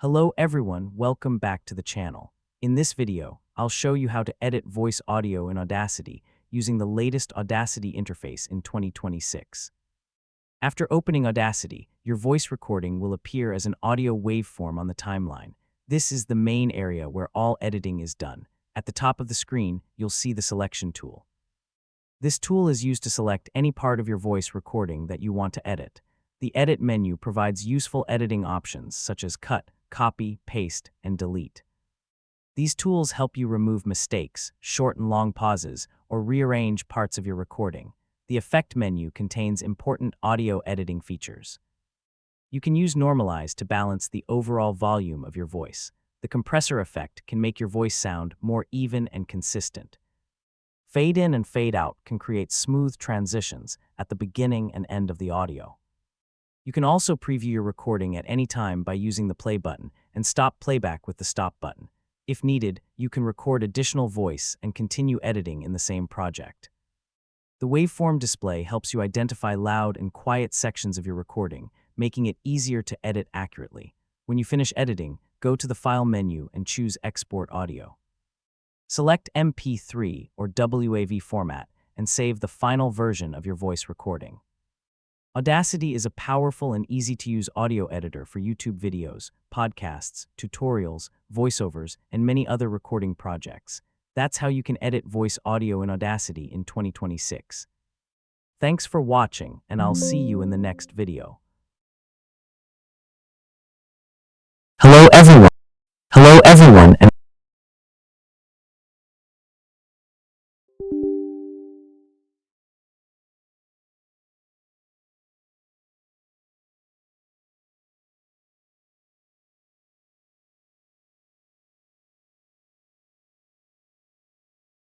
Hello everyone, welcome back to the channel. In this video, I'll show you how to edit voice audio in Audacity using the latest Audacity interface in 2026. After opening Audacity, your voice recording will appear as an audio waveform on the timeline. This is the main area where all editing is done. At the top of the screen, you'll see the selection tool. This tool is used to select any part of your voice recording that you want to edit. The Edit menu provides useful editing options such as cut, copy, paste, and delete. These tools help you remove mistakes, shorten long pauses, or rearrange parts of your recording. The Effect menu contains important audio editing features. You can use Normalize to balance the overall volume of your voice. The compressor effect can make your voice sound more even and consistent. Fade in and fade out can create smooth transitions at the beginning and end of the audio. You can also preview your recording at any time by using the play button and stop playback with the stop button. If needed, you can record additional voice and continue editing in the same project. The waveform display helps you identify loud and quiet sections of your recording, making it easier to edit accurately. When you finish editing, go to the File menu and choose Export Audio. Select MP3 or WAV format and save the final version of your voice recording. Audacity is a powerful and easy-to-use audio editor for YouTube videos, podcasts, tutorials, voiceovers, and many other recording projects. That's how you can edit voice audio in Audacity in 2026. Thanks for watching, and I'll see you in the next video.